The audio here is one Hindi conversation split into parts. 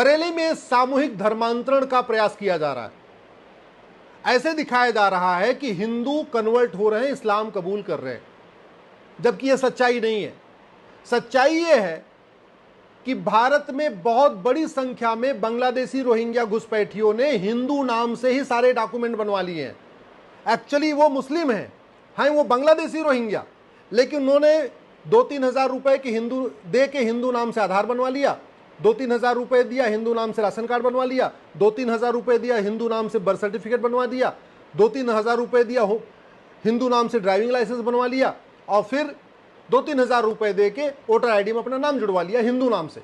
बरेली में सामूहिक धर्मांतरण का प्रयास किया जा रहा है। ऐसे दिखाया जा रहा है कि हिंदू कन्वर्ट हो रहे हैं, इस्लाम कबूल कर रहे हैं, जबकि यह सच्चाई नहीं है। सच्चाई यह है कि भारत में बहुत बड़ी संख्या में बांग्लादेशी रोहिंग्या घुसपैठियों ने हिंदू नाम से ही सारे डॉक्यूमेंट बनवा लिए हैं। एक्चुअली वो मुस्लिम हैं, वो बांग्लादेशी रोहिंग्या, लेकिन उन्होंने 2-3 हज़ार रुपए के हिंदू दे के हिंदू नाम से आधार बनवा लिया, 2-3 हज़ार रुपए दिया, हिंदू नाम से राशन कार्ड बनवा लिया, 2-3 हज़ार रुपए दिया, हिंदू नाम से बर्थ सर्टिफिकेट बनवा दिया, 2-3 हज़ार रुपए दिया, हिंदू नाम से ड्राइविंग लाइसेंस बनवा लिया, और फिर 2-3 हज़ार रुपए दे के वोटर आईडी में अपना नाम जुड़वा लिया हिंदू नाम से।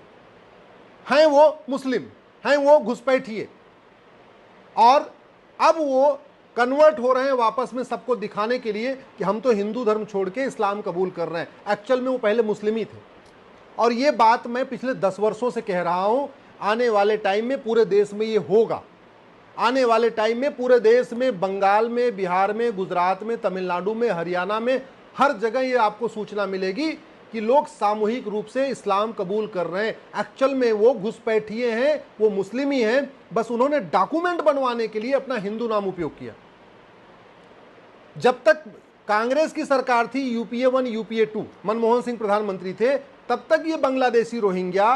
हैं वो मुस्लिम, हैं वो घुसपैठिए, और अब वो कन्वर्ट हो रहे हैं वापस में सबको दिखाने के लिए कि हम तो हिंदू धर्म छोड़ के इस्लाम कबूल कर रहे हैं। एक्चुअल में वो पहले मुस्लिम ही थे। और ये बात मैं पिछले 10 वर्षों से कह रहा हूं, आने वाले टाइम में पूरे देश में ये होगा। आने वाले टाइम में पूरे देश में, बंगाल में, बिहार में, गुजरात में, तमिलनाडु में, हरियाणा में, हर जगह ये आपको सूचना मिलेगी कि लोग सामूहिक रूप से इस्लाम कबूल कर रहे हैं। एक्चुअल में वो घुसपैठिए हैं, वो मुस्लिम ही हैं, बस उन्होंने डॉक्यूमेंट बनवाने के लिए अपना हिंदू नाम उपयोग किया। जब तक कांग्रेस की सरकार थी, यूपीए 1, यूपीए 2, मनमोहन सिंह प्रधानमंत्री थे, तब तक ये बांग्लादेशी रोहिंग्या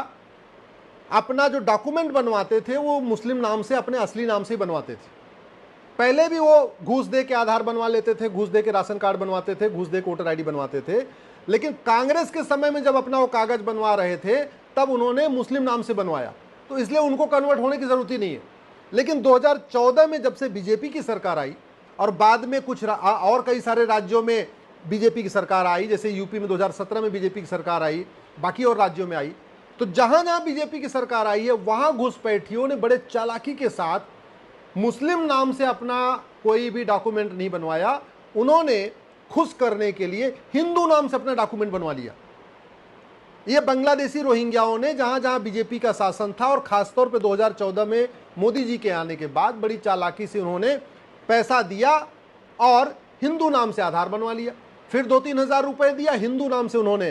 अपना जो डॉक्यूमेंट बनवाते थे वो मुस्लिम नाम से, अपने असली नाम से ही बनवाते थे। पहले भी वो घूस दे के आधार बनवा लेते थे, घूस दे के राशन कार्ड बनवाते थे, घूस दे के वोटर आईडी बनवाते थे, लेकिन कांग्रेस के समय में जब अपना वो कागज बनवा रहे थे तब उन्होंने मुस्लिम नाम से बनवाया, तो इसलिए उनको कन्वर्ट होने की जरूरत ही नहीं है। लेकिन 2014 में जब से बीजेपी की सरकार आई और बाद में कुछ और कई सारे राज्यों में बीजेपी की सरकार आई, जैसे यूपी में 2017 में बीजेपी की सरकार आई, बाकी और राज्यों में आई, तो जहां जहां बीजेपी की सरकार आई है वहां घुसपैठियों ने बड़े चालाकी के साथ मुस्लिम नाम से अपना कोई भी डॉक्यूमेंट नहीं बनवाया, उन्होंने खुश करने के लिए हिंदू नाम से अपना डॉक्यूमेंट बनवा लिया। ये बांग्लादेशी रोहिंग्याओं ने जहां जहां बीजेपी का शासन था, और खासतौर पे 2014 में मोदी जी के आने के बाद बड़ी चालाकी से उन्होंने पैसा दिया और हिंदू नाम से आधार बनवा लिया, फिर 2-3 हज़ार रुपए दिया, हिंदू नाम से उन्होंने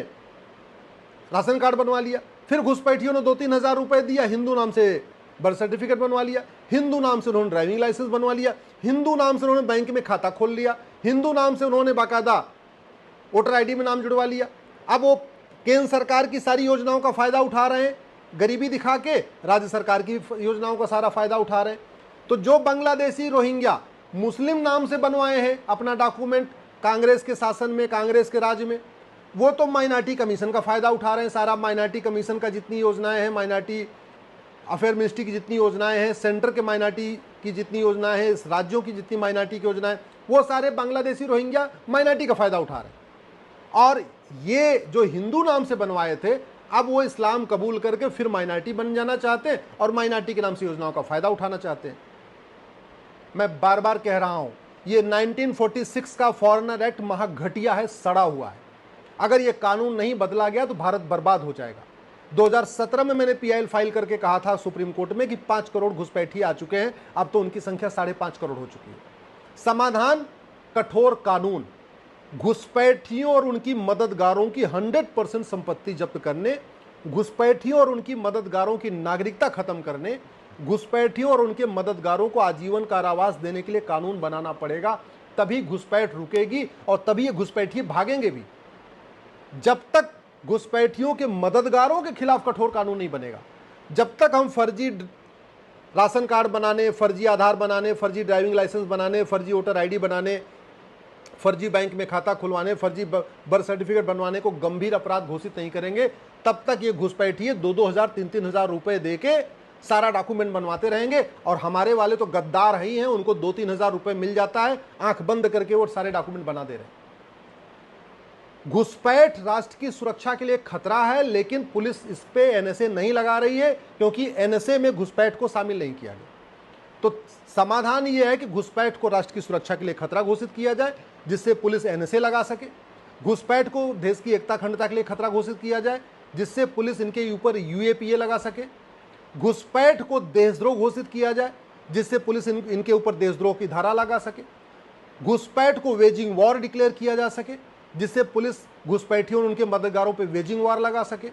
राशन कार्ड बनवा लिया, फिर घुसपैठियों ने 2-3 हज़ार रुपए दिया, हिंदू नाम से बर्थ सर्टिफिकेट बनवा लिया, हिंदू नाम से उन्होंने ड्राइविंग लाइसेंस बनवा लिया, हिंदू नाम से उन्होंने बैंक में खाता खोल लिया, हिंदू नाम से उन्होंने बाकायदा वोटर आईडी में नाम जुड़वा लिया। अब वो केंद्र सरकार की सारी योजनाओं का फायदा उठा रहे हैं, गरीबी दिखा के राज्य सरकार की योजनाओं का सारा फायदा उठा रहे हैं। तो जो बांग्लादेशी रोहिंग्या मुस्लिम नाम से बनवाए हैं अपना डॉक्यूमेंट कांग्रेस के शासन में, कांग्रेस के राज्य में, वो तो माइनॉरिटी कमीशन का फायदा उठा रहे हैं। सारा माइनॉरिटी कमीशन का जितनी योजनाएं हैं, माइनॉरिटी अफेयर मिनिस्ट्री की जितनी योजनाएं हैं, सेंटर के माइनॉरिटी की जितनी योजनाएं हैं, राज्यों की जितनी माइनॉरिटी की योजनाएं, वो सारे बांग्लादेशी रोहिंग्या माइनॉरिटी का फायदा उठा रहे हैं। और ये जो हिंदू नाम से बनवाए थे, अब वो इस्लाम कबूल करके फिर माइनॉरिटी बन जाना चाहते हैं और माइनॉरिटी के नाम से योजनाओं का फायदा उठाना चाहते हैं। मैं बार बार कह रहा हूं, ये 1946 का फॉरेनर एक्ट महा घटिया है, सड़ा हुआ है। अगर ये कानून नहीं बदला गया तो भारत बर्बाद हो जाएगा। 2017 में मैंने पीआईएल फाइल करके कहा था सुप्रीम कोर्ट में कि 5 करोड़ घुसपैठी आ चुके हैं, अब तो उनकी संख्या 5.5 करोड़ हो चुकी है। समाधान कठोर कानून, घुसपैठियों और उनकी मददगारों की 100% संपत्ति जब्त करने, घुसपैठियों और उनकी मददगारों की नागरिकता खत्म करने, घुसपैठियों और उनके मददगारों को आजीवन कारावास देने के लिए कानून बनाना पड़ेगा। तभी घुसपैठ रुकेगी और तभी ये घुसपैठी भागेंगे भी। जब तक घुसपैठियों के मददगारों के खिलाफ कठोर कानून नहीं बनेगा, जब तक हम फर्जी राशन कार्ड बनाने, फर्जी आधार बनाने, फर्जी ड्राइविंग लाइसेंस बनाने, फर्जी वोटर आईडी बनाने, फर्जी बैंक में खाता खुलवाने, फर्जी बर्थ सर्टिफिकेट बनवाने को गंभीर अपराध घोषित नहीं करेंगे, तब तक ये घुसपैठिए 2-2 हज़ार 3-3 हज़ार रुपए देके सारा डॉक्यूमेंट बनवाते रहेंगे। और हमारे वाले तो गद्दार ही हैं, उनको 2-3 हज़ार रुपए मिल जाता है, आंख बंद करके वो सारे डॉक्यूमेंट बना दे रहे हैं। घुसपैठ राष्ट्र की सुरक्षा के लिए खतरा है, लेकिन पुलिस इस पे एनएसए नहीं लगा रही है, क्योंकि एनएसए में घुसपैठ को शामिल नहीं किया गया। तो समाधान यह है कि घुसपैठ को राष्ट्र की सुरक्षा के लिए खतरा घोषित किया जाए, जिससे पुलिस एनएसए लगा सके। घुसपैठ को देश की एकता अखंडता के लिए खतरा घोषित किया जाए, जिससे पुलिस इनके ऊपर यूएपीए लगा सके। घुसपैठ को देशद्रोह घोषित किया जाए, जिससे पुलिस इनके ऊपर देशद्रोह की धारा लगा सके। घुसपैठ को वेजिंग वॉर डिक्लेयर किया जा सके, जिससे पुलिस घुसपैठियों और उनके मददगारों पर वेजिंग वॉर लगा सके।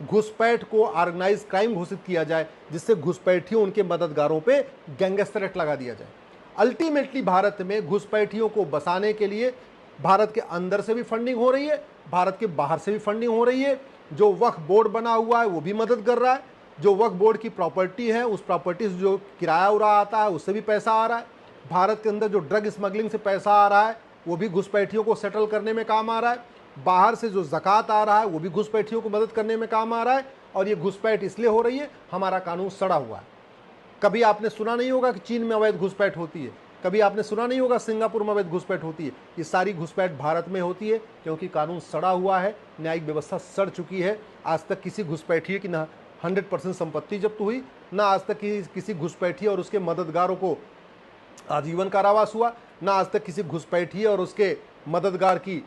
घुसपैठ को ऑर्गेनाइज क्राइम घोषित किया जाए, जिससे घुसपैठियों उनके मददगारों पे गैंगस्टर एक्ट लगा दिया जाए। अल्टीमेटली भारत में घुसपैठियों को बसाने के लिए भारत के अंदर से भी फंडिंग हो रही है, भारत के बाहर से भी फंडिंग हो रही है। जो वक्फ बोर्ड बना हुआ है वो भी मदद कर रहा है, जो वक्फ बोर्ड की प्रॉपर्टी है उस प्रॉपर्टी से जो किराया उड़ा आता है उससे भी पैसा आ रहा है। भारत के अंदर जो ड्रग स्मगलिंग से पैसा आ रहा है वो भी घुसपैठियों को सेटल करने में काम आ रहा है। बाहर से जो ज़कात आ रहा है वो भी घुसपैठियों को मदद करने में काम आ रहा है। और ये घुसपैठ इसलिए हो रही है, हमारा कानून सड़ा हुआ है। कभी आपने सुना नहीं होगा कि चीन में अवैध घुसपैठ होती है, कभी आपने सुना नहीं होगा सिंगापुर में अवैध घुसपैठ होती है। ये सारी घुसपैठ भारत में होती है क्योंकि कानून सड़ा हुआ है, न्यायिक व्यवस्था सड़ चुकी है। आज तक किसी घुसपैठिए की ना 100% संपत्ति जब्त हुई, ना आज तक किसी घुसपैठिए और उसके मददगारों को आजीवन कारावास हुआ, ना आज तक किसी घुसपैठिए और उसके मददगार की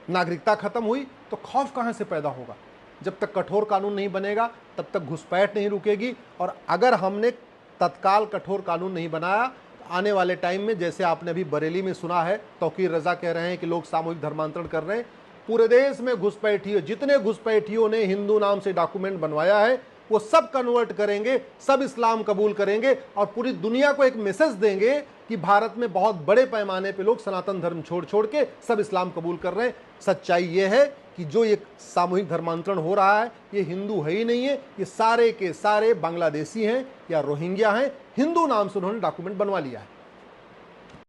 नागरिकता खत्म हुई। तो खौफ कहाँ से पैदा होगा? जब तक कठोर कानून नहीं बनेगा तब तक घुसपैठ नहीं रुकेगी। और अगर हमने तत्काल कठोर कानून नहीं बनाया तो आने वाले टाइम में, जैसे आपने अभी बरेली में सुना है, तौकीर रजा कह रहे हैं कि लोग सामूहिक धर्मांतरण कर रहे हैं, पूरे देश में घुसपैठियों, जितने घुसपैठियों ने हिंदू नाम से डॉक्यूमेंट बनवाया है वो सब कन्वर्ट करेंगे, सब इस्लाम कबूल करेंगे और पूरी दुनिया को एक मैसेज देंगे कि भारत में बहुत बड़े पैमाने पे लोग सनातन धर्म छोड़ छोड़ के सब इस्लाम कबूल कर रहे हैं। सच्चाई ये है कि जो ये सामूहिक धर्मांतरण हो रहा है ये हिंदू है ही नहीं है, ये सारे के सारे बांग्लादेशी हैं या रोहिंग्या हैं, हिंदू नाम से उन्होंने डॉक्यूमेंट बनवा लिया है।